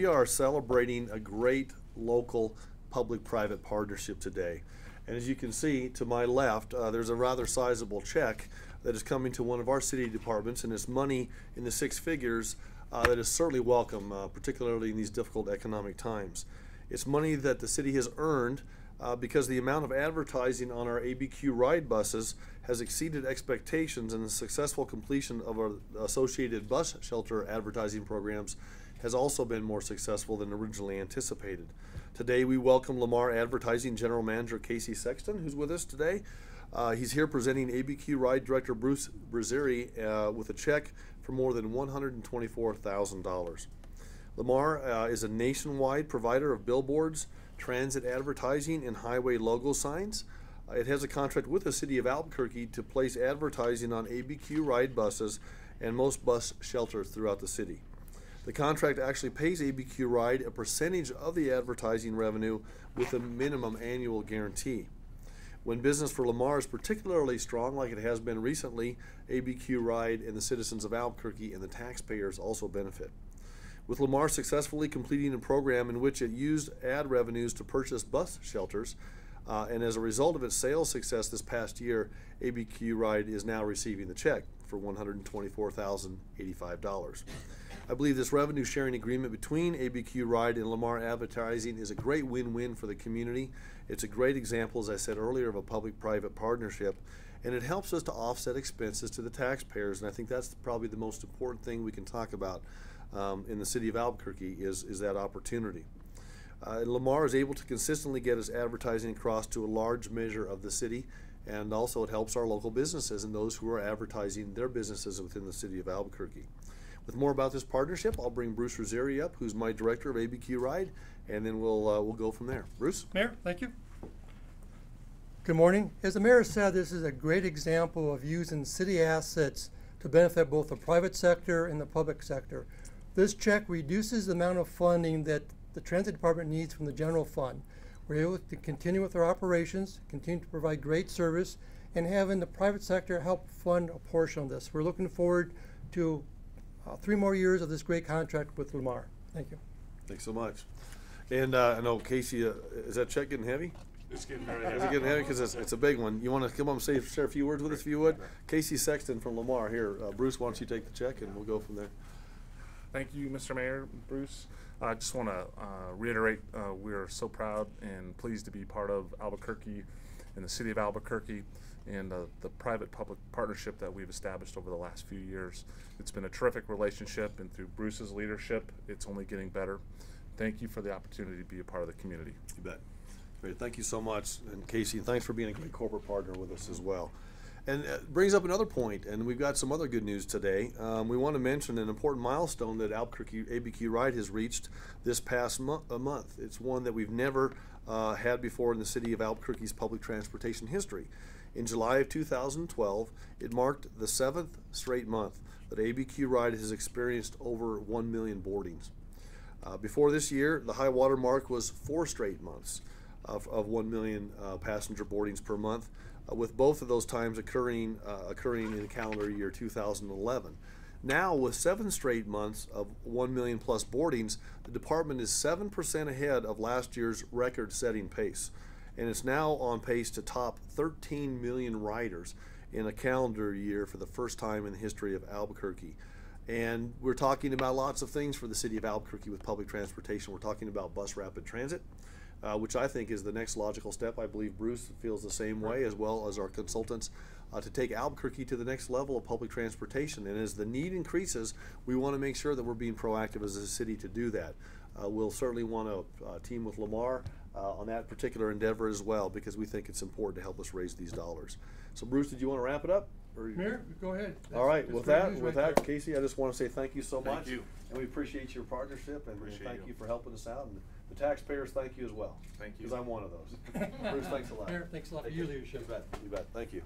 we are celebrating a great local public-private partnership today. And as you can see to my left, there's a rather sizable check that is coming to one of our city departments, and it's money in the six figures that is certainly welcome, particularly in these difficult economic times. It's money that the city has earned because the amount of advertising on our ABQ Ride buses has exceeded expectations, and the successful completion of our associated bus shelter advertising programs has also been more successful than originally anticipated. Today we welcome Lamar Advertising General Manager Casey Sexton, who's with us today. He's here presenting ABQ Ride Director Bruce Rizzieri with a check for more than $124,000. Lamar is a nationwide provider of billboards, transit advertising, and highway logo signs. It has a contract with the city of Albuquerque to place advertising on ABQ Ride buses and most bus shelters throughout the city. The contract actually pays ABQ Ride a percentage of the advertising revenue with a minimum annual guarantee. When business for Lamar is particularly strong, like it has been recently, ABQ Ride and the citizens of Albuquerque and the taxpayers also benefit. With Lamar successfully completing a program in which it used ad revenues to purchase bus shelters, and as a result of its sales success this past year, ABQ Ride is now receiving the check for $124,085. I believe this revenue sharing agreement between ABQ Ride and Lamar Advertising is a great win-win for the community. It's a great example, as I said earlier, of a public-private partnership, and it helps us to offset expenses to the taxpayers, and I think that's probably the most important thing we can talk about in the city of Albuquerque is that opportunity. Lamar is able to consistently get its advertising across to a large measure of the city, and also it helps our local businesses and those who are advertising their businesses within the city of Albuquerque. With more about this partnership, I'll bring Bruce Rizzieri up, who's my director of ABQ Ride, and then we'll go from there. Bruce? Mayor, thank you. Good morning. As the mayor said, this is a great example of using city assets to benefit both the private sector and the public sector. This check reduces the amount of funding that the transit department needs from the general fund. We're able to continue with our operations, continue to provide great service, and having the private sector help fund a portion of this. We're looking forward to 3 more years of this great contract with Lamar. Thank you. Thanks so much. And I know, Casey, is that check getting heavy? It's getting very heavy. Is it getting heavy? Because it's a big one. You want to come up and share a few words with us, if you would? Casey Sexton from Lamar here. Bruce, why don't you take the check and we'll go from there. Thank you, Mr. Mayor, Bruce. I just want to reiterate we are so proud and pleased to be part of Albuquerque and the city of Albuquerque and the private-public partnership that we've established over the last few years. It's been a terrific relationship, and through Bruce's leadership, it's only getting better. Thank you for the opportunity to be a part of the community. You bet. Great. Thank you so much. And Casey, thanks for being a great corporate partner with us as well. And it brings up another point, and we've got some other good news today. We want to mention an important milestone that Albuquerque ABQ Ride has reached this past month. It's one that we've never had before in the city of Albuquerque's public transportation history. In July of 2012, it marked the 7th straight month that ABQ Ride has experienced over 1 million boardings. Before this year, the high water mark was 4 straight months of 1 million passenger boardings per month, with both of those times occurring in the calendar year 2011. Now, with 7 straight months of 1 million plus boardings, the department is 7% ahead of last year's record-setting pace, and it's now on pace to top 13 million riders in a calendar year for the first time in the history of Albuquerque. And we're talking about lots of things for the city of Albuquerque with public transportation. We're talking about bus rapid transit, which I think is the next logical step. I believe Bruce feels the same way, as well as our consultants, to take Albuquerque to the next level of public transportation. And as the need increases, we want to make sure that we're being proactive as a city to do that. We'll certainly want to team with Lamar on that particular endeavor as well, because we think it's important to help us raise these dollars. So Bruce, did you want to wrap it up? Mayor, go ahead. All right, with that, Casey, I just want to say thank you so much. Thank you. And we appreciate your partnership, and thank you for helping us out. And the taxpayers, thank you as well. Thank you. Because I'm one of those. Bruce, thanks a lot. Mayor, thanks a lot for your leadership. You bet. Thank you.